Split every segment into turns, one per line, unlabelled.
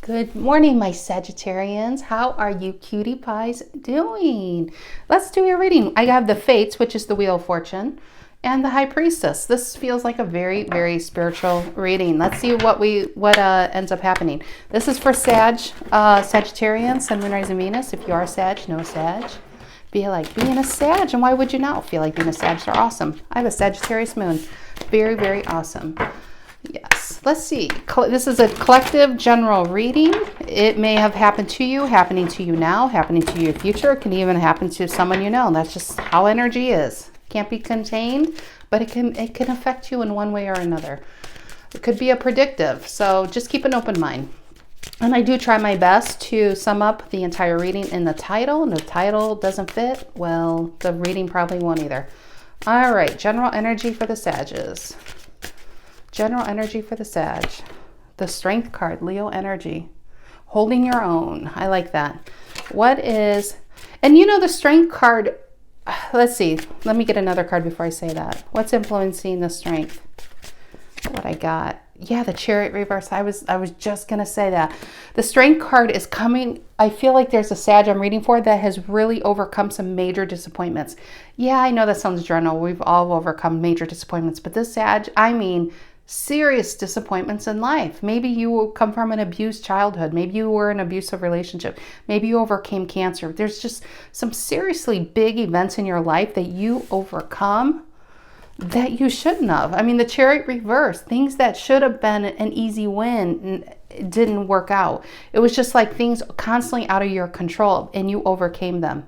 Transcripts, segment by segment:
Good morning, my Sagittarians. How are you cutie pies doing? Let's do your reading. I have the Fates, which is the Wheel of Fortune, and the High Priestess. This feels like a very, very spiritual reading. Let's see what ends up happening. This is for Sagittarians, Sun, Moon, Rising, Venus. If you are Sag, no Sag. Be like being a Sag, and why would you not feel like being a Sag? They're awesome. I have a Sagittarius moon. Very, very awesome. Yes. Let's see. This is a collective general reading. It may have happened to you, happening to you now, happening to you in the future. It can even happen to someone you know. That's just how energy is. Can't be contained, but it can affect you in one way or another. It could be a predictive, so just keep an open mind. And I do try my best to sum up the entire reading in the title, and if the title doesn't fit, well, the reading probably won't either. All right, general energy for the Sages. General energy for the Sag. The Strength card, Leo energy. Holding your own. I like that. What is, and you know the Strength card, let's see. Let me get another card before I say that. What's influencing the Strength? What I got. Yeah, the Chariot reverse. I was just going to say that. The Strength card is coming. I feel like there's a Sag I'm reading for that has really overcome some major disappointments. Yeah, I know that sounds general. We've all overcome major disappointments. But this Sag, I mean, serious disappointments in life. Maybe you come from an abused childhood. Maybe you were in an abusive relationship. Maybe you overcame cancer. There's just some seriously big events in your life that you overcome that you shouldn't have. I mean, the Chariot reverse, things that should have been an easy win didn't work out. It was just like things constantly out of your control and you overcame them.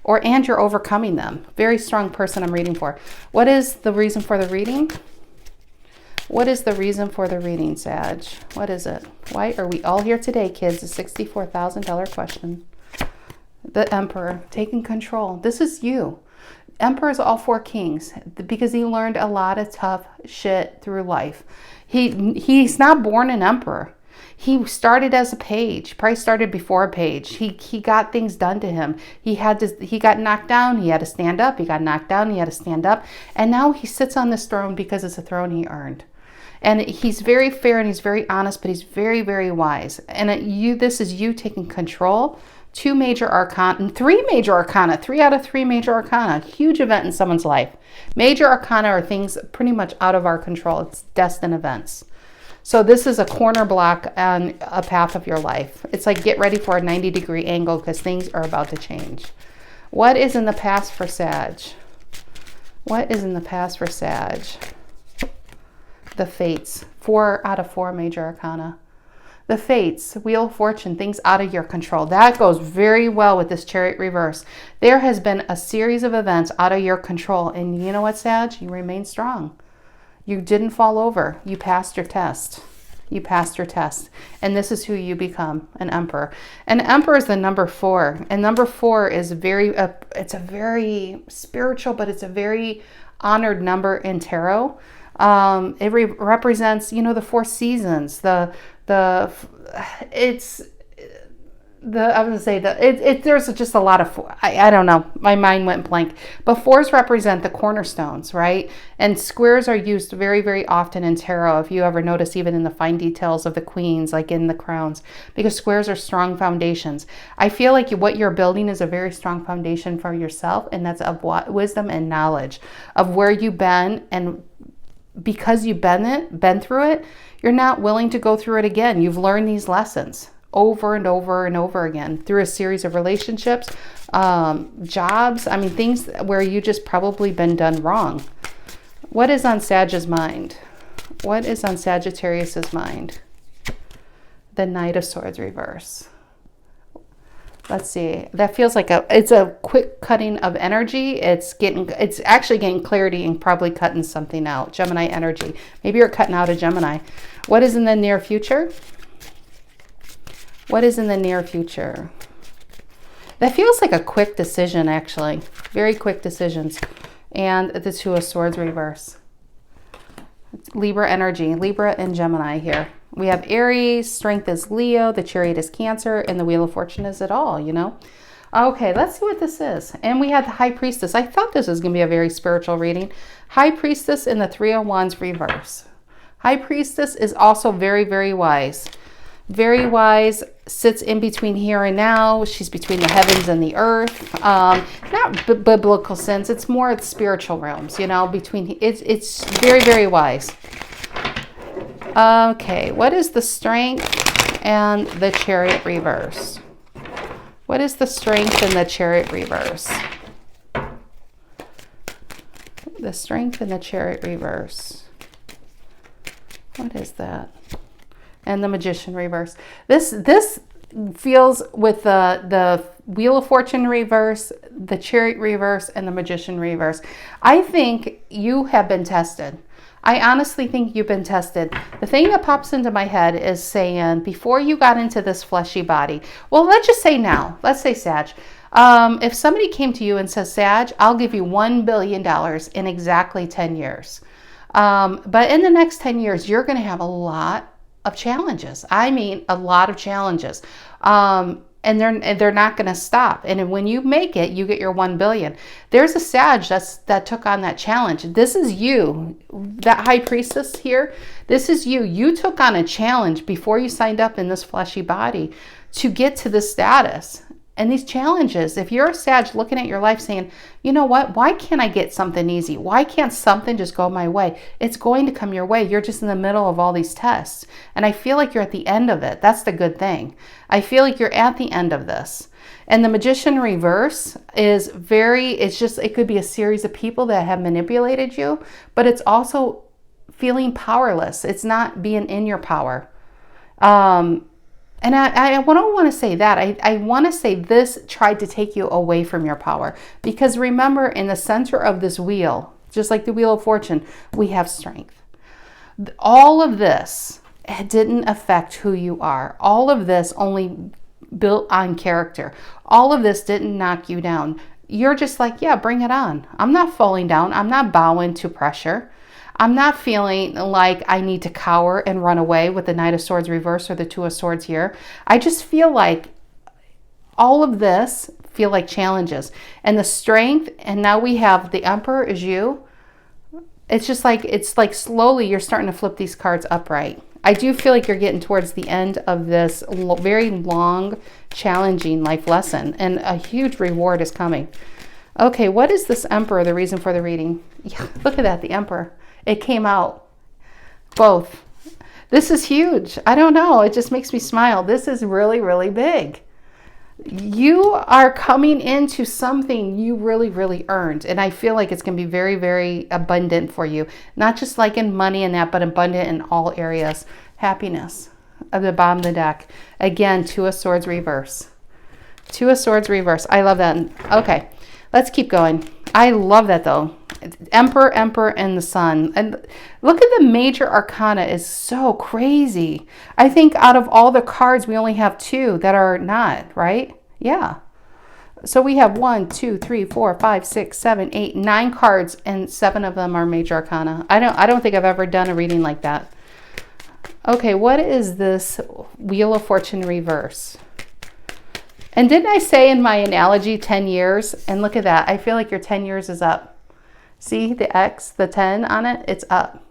And you're overcoming them. Very strong person I'm reading for. What is the reason for the reading? What is the reason for the reading, Sag? What is it? Why are we all here today, kids? The $64,000 question. The Emperor, taking control. This is you. Emperor is all four kings because he learned a lot of tough shit through life. He's not born an emperor. He started as a page. Probably started before a page. He got things done to him. He got knocked down. He had to stand up. He got knocked down. He had to stand up. And now he sits on this throne because it's a throne he earned. And he's very fair and he's very honest, but he's very, very wise. And this is you taking control. 2 major arcana and 3 major arcana. 3 out of 3 major arcana. Huge event in someone's life. Major arcana are things pretty much out of our control. It's destined events. So this is a corner block on a path of your life. It's like get ready for a 90-degree angle because things are about to change. What is in the past for Sag? What is in the past for Sag? The Fates. 4 out of 4 major arcana. The Fates, Wheel of Fortune, things out of your control. That goes very well with this Chariot reverse. There has been a series of events out of your control. And you know what, Sag? You remain strong. You didn't fall over. You passed your test. You passed your test. And this is who you become, an Emperor. An Emperor is the number 4. And number 4 is it's a very spiritual, but it's a very honored number in tarot. It represents, the 4 seasons, there's just a lot of, I don't know, my mind went blank, but 4s represent the cornerstones, right? And squares are used very, very often in tarot. If you ever notice, even in the fine details of the queens, like in the crowns, because squares are strong foundations. I feel like what you're building is a very strong foundation for yourself. And that's of wisdom and knowledge of where you've been. And because you've been through it, you're not willing to go through it again. You've learned these lessons over and over and over again through a series of relationships, jobs. I mean, things where you just probably been done wrong. What is on Sag's mind? What is on Sagittarius's mind? The Knight of Swords reverse. Let's see. That feels like it's a quick cutting of energy. It's actually getting clarity and probably cutting something out. Gemini energy. Maybe you're cutting out a Gemini. What is in the near future? What is in the near future? That feels like a quick decision, actually. Very quick decisions. And the Two of Swords reverse. Libra energy. Libra and Gemini here. We have Aries, Strength is Leo, the Chariot is Cancer, and the Wheel of Fortune is it all, Okay, let's see what this is. And we have the High Priestess. I thought this was going to be a very spiritual reading. High Priestess in the 3 of Wands reverse. High Priestess is also very, very wise. very wise, sits in between here and now. She's between the heavens and the earth. Not biblical sense. It's more spiritual realms, you know, between, it's very, very wise. Okay, what is the Strength and the Chariot reverse? What is the Strength and the Chariot reverse? The Strength and the Chariot reverse. What is that? And the Magician reverse. This feels with the Wheel of Fortune reverse, the Chariot reverse, and the Magician reverse. I think you have been tested. I honestly think you've been tested. The thing that pops into my head is saying, before you got into this fleshy body, well, let's just say now, let's say Sag, if somebody came to you and says, Sag, I'll give you $1 billion in exactly 10 years. But in the next 10 years, you're going to have a lot of challenges. I mean, a lot of challenges. And they're not going to stop. And when you make it, you get your 1 billion. There's a Sag that took on that challenge. This is you, that High Priestess here. This is you. You took on a challenge before you signed up in this fleshy body to get to this status. And these challenges, if you're a Sag looking at your life saying, you know what, why can't I get something easy? Why can't something just go my way? It's going to come your way. You're just in the middle of all these tests. And I feel like you're at the end of it. That's the good thing. I feel like you're at the end of this. And the Magician reverse is it could be a series of people that have manipulated you, but it's also feeling powerless. It's not being in your power. And I don't want to say that. I want to say this tried to take you away from your power. Because remember, in the center of this wheel, just like the Wheel of Fortune, we have strength. All of this didn't affect who you are. All of this only built on character. All of this didn't knock you down. You're just like, yeah, bring it on. I'm not falling down. I'm not bowing to pressure. I'm not feeling like I need to cower and run away with the Knight of Swords reverse or the Two of Swords here. I just feel like all of this feel like challenges. And the Strength, and now we have the Emperor is you. It's just like, it's like slowly you're starting to flip these cards upright. I do feel like you're getting towards the end of this very long, challenging life lesson. And a huge reward is coming. Okay, what is this Emperor, the reason for the reading? Yeah, look at that, the Emperor. It came out. Both. This is huge. I don't know. It just makes me smile. This is really, really big. You are coming into something you really, really earned. And I feel like it's going to be very, very abundant for you. Not just like in money and that, but abundant in all areas. Happiness. At the bottom of the deck. Again, Two of Swords reverse. Two of Swords reverse. I love that. Okay. Let's keep going. I love that though. Emperor, and the Sun. And look at the major arcana is so crazy. I think out of all the cards, we only have 2 that are not, right? Yeah. So we have 1, 2, 3, 4, 5, 6, 7, 8, 9 cards, and 7 of them are major arcana. I don't think I've ever done a reading like that. Okay, what is this Wheel of Fortune reverse? And didn't I say in my analogy 10 years? And look at that. I feel like your 10 years is up. See the X, the 10 on it? It's up.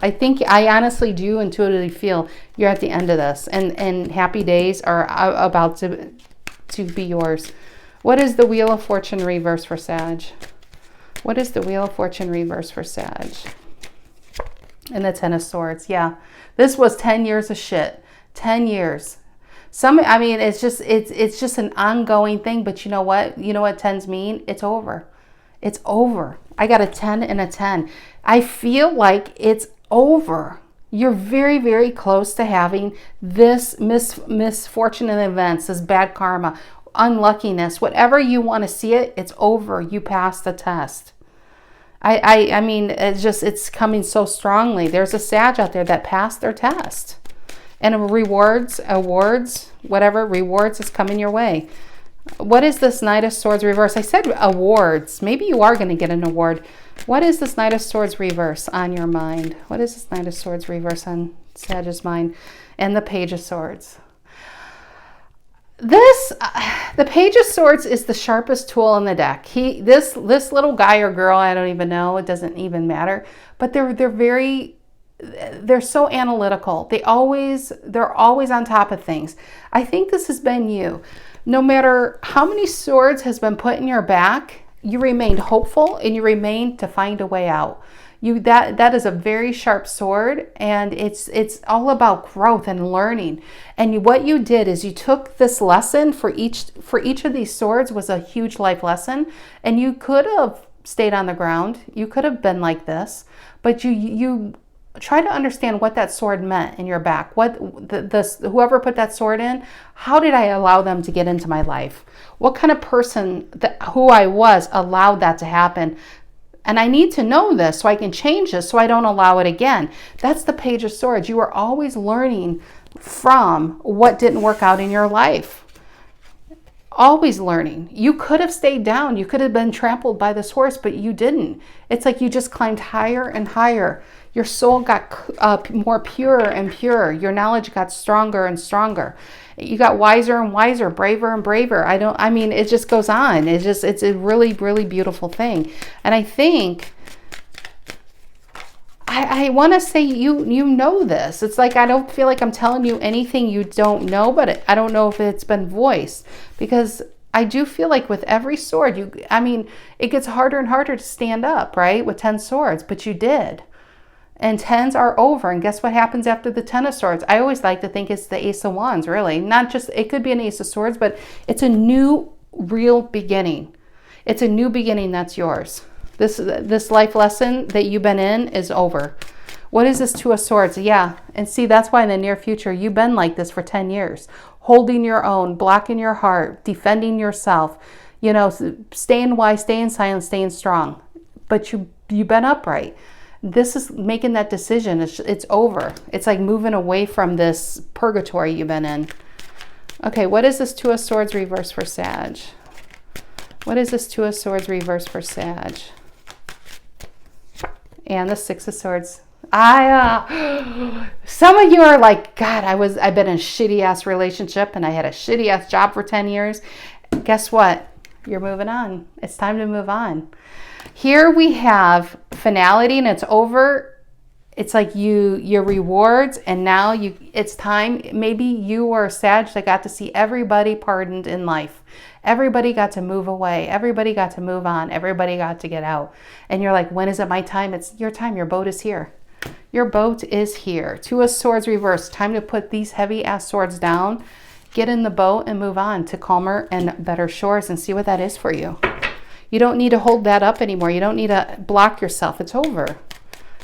I honestly do intuitively feel you're at the end of this. And happy days are about to be yours. What is the Wheel of Fortune reverse for Sag? What is the Wheel of Fortune reverse for Sag? And the Ten of Swords. Yeah. This was 10 years of shit. 10 years. I mean, it's just an ongoing thing, but you know what? You know what 10s mean? It's over. It's over. I got a 10 and a 10. I feel like it's over. You're very, very close to having this misfortune and events, this bad karma, unluckiness, whatever you want to see it, it's over. You passed the test. I mean, it's coming so strongly. There's a Sag out there that passed their test. And awards, whatever, rewards is coming your way. What is this Knight of Swords reverse? I said awards. Maybe you are going to get an award. What is this Knight of Swords reverse on your mind? What is this Knight of Swords reverse on Sag's mind? And the Page of Swords. The Page of Swords is the sharpest tool in the deck. This little guy or girl, I don't even know. It doesn't even matter. But they're very they're so analytical. They're always on top of things. I think this has been you. No matter how many swords has been put in your back, you remained hopeful and you remained to find a way out. That is a very sharp sword, and it's all about growth and learning. And what you did is you took this lesson for each of these swords was a huge life lesson, and you could have stayed on the ground. You could have been like this, but you try to understand what that sword meant in your back. Whoever put that sword in, how did I allow them to get into my life? What kind of person who I was allowed that to happen? And I need to know this so I can change this so I don't allow it again. That's the Page of Swords. You are always learning from what didn't work out in your life. Always learning. You could have stayed down. You could have been trampled by this horse, but you didn't. It's like you just climbed higher and higher. Your soul got more pure and pure. Your knowledge got stronger and stronger. You got wiser and wiser, braver and braver. It just goes on. It's a really, really beautiful thing. And I think, I want to say you know this. It's like I don't feel like I'm telling you anything you don't know, but I don't know if it's been voiced, because I do feel like with every sword, it gets harder and harder to stand up, right? With 10 swords, but you did. And 10s are over. And guess what happens after the 10 of swords? I always like to think it's the Ace of Wands, really. Not just, it could be an Ace of Swords, but it's a new, real beginning. It's a new beginning that's yours. This life lesson that you've been in is over. What is this Two of Swords? Yeah. And see, that's why in the near future, you've been like this for 10 years. Holding your own, blocking your heart, defending yourself, staying wise, staying silent, staying strong. But you've been upright. This is making that decision. It's over. It's like moving away from this purgatory you've been in. Okay, what is this Two of Swords reverse for Sag? What is this Two of Swords reverse for Sag? And the Six of Swords. Some of you are like, God, I've been in a shitty ass relationship and I had a shitty ass job for 10 years. Guess what? You're moving on. It's time to move on. Here we have finality, and it's over. It's like your rewards, and now it's time. Maybe you were a Sag that got to see everybody pardoned in life. Everybody got to move away. Everybody got to move on. Everybody got to get out. And you're like, when is it my time? It's your time. Your boat is here. Your boat is here. Two of Swords reversed. Time to put these heavy ass swords down, get in the boat, and move on to calmer and better shores, and see what that is for you. You don't need to hold that up anymore. You don't need to block yourself. It's over.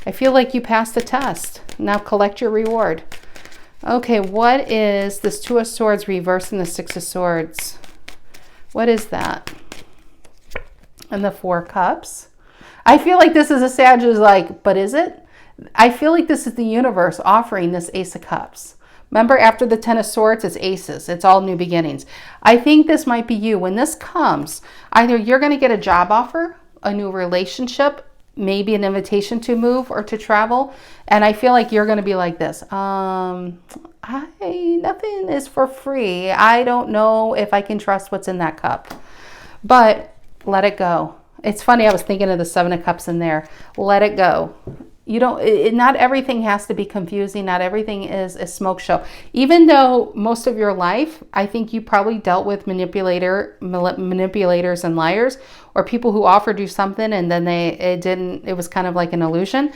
I feel like you passed the test. Now collect your reward. Okay, what is this Two of Swords reversing the Six of Swords? What is that? And the Four Cups. I feel like this is a Sag who's like, but is it? I feel like this is the universe offering this Ace of Cups. Remember, after the 10 of Swords, it's aces. It's all new beginnings. I think this might be you. When this comes, either you're going to get a job offer, a new relationship, maybe an invitation to move or to travel. And I feel like you're going to be like this. Nothing is for free. I don't know if I can trust what's in that cup. But let it go. It's funny. I was thinking of the Seven of Cups in there. Let it go. Not everything has to be confusing. Not everything is a smoke show. Even though most of your life, I think you probably dealt with manipulators and liars, or people who offered you something and then it was kind of like an illusion.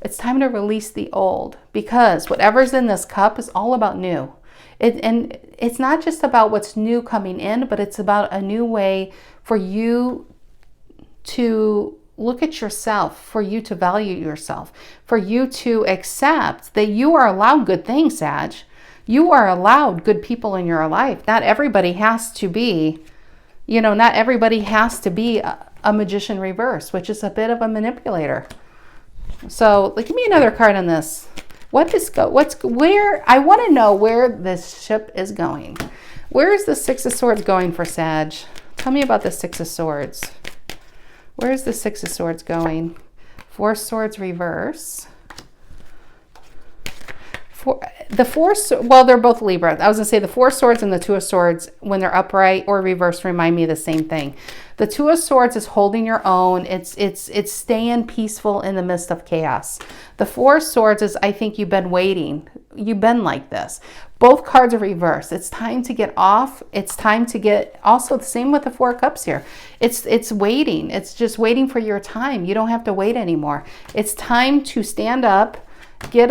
It's time to release the old, because whatever's in this cup is all about new. And it's not just about what's new coming in, but it's about a new way for you to look at yourself, for you to value yourself, for you to accept that you are allowed good things, Sag. You are allowed good people in your life. Not everybody has to be, not everybody has to be a magician reverse, which is a bit of a manipulator. So give me another card on this. I want to know where this ship is going. Where is the Six of Swords going for Sag? Tell me about the Six of Swords. Where's the Six of Swords going? Four Swords reverse. Well, they're both Libra. I was going to say the Four of Swords and the Two of Swords, when they're upright or reversed, remind me of the same thing. The Two of Swords is holding your own. It's staying peaceful in the midst of chaos. The Four of Swords is, I think you've been waiting. You've been like this. Both cards are reversed. It's time to get off. It's time to get, also the same with the Four of Cups here. It's waiting. It's just waiting for your time. You don't have to wait anymore. It's time to stand up, get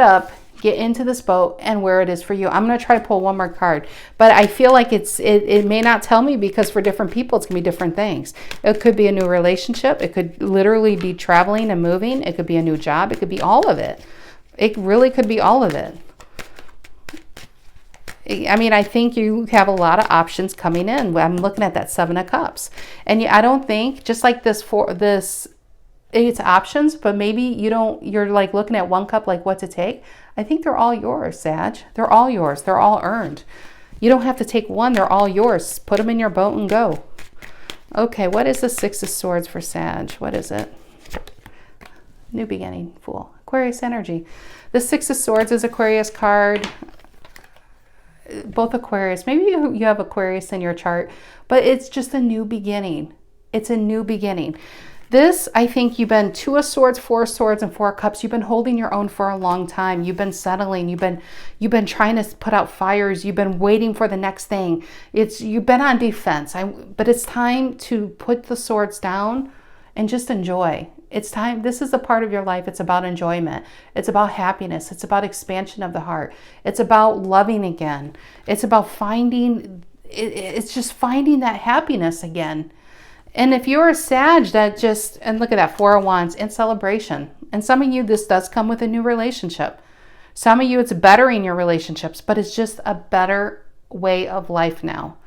into this boat, and where it is for you. I'm going to try to pull one more card, but I feel like it may not tell me, because for different people, it's going to be different things. It could be a new relationship. It could literally be traveling and moving. It could be a new job. It could be all of it. It really could be all of it. I mean, I think you have a lot of options coming in. I'm looking at that Seven of Cups. And I don't think, just like it's options, but maybe you're like looking at one cup, like what to take. I think they're all yours, Sag. They're all yours. They're all earned. You don't have to take one. They're all yours. Put them in your boat and go. Okay, what is the Six of Swords for Sag? What is it? New beginning, Fool. Aquarius energy. The Six of Swords is Aquarius card. Both Aquarius. Maybe you have Aquarius in your chart, but it's just a new beginning. It's a new beginning. This, I think you've been Two of Swords, Four of Swords, and Four of Cups. You've been holding your own for a long time. You've been settling. You've been trying to put out fires. You've been waiting for the next thing. You've been on defense. But it's time to put the swords down and just enjoy. It's time. This is a part of your life. It's about enjoyment. It's about happiness. It's about expansion of the heart. It's about loving again. It's about finding. It's just finding that happiness again. And if you're a Sag and look at that, Four of Wands and celebration. And some of you, this does come with a new relationship. Some of you, it's bettering your relationships, but it's just a better way of life now.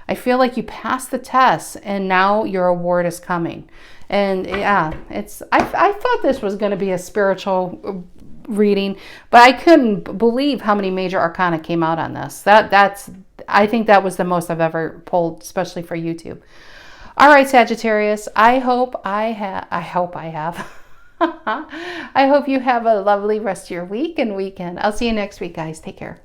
I feel like you passed the test and now your award is coming. And yeah, I thought this was going to be a spiritual reading, but I couldn't believe how many major arcana came out on this. I think that was the most I've ever pulled, especially for YouTube. All right, Sagittarius, I hope I have. I hope you have a lovely rest of your week and weekend. I'll see you next week, guys. Take care.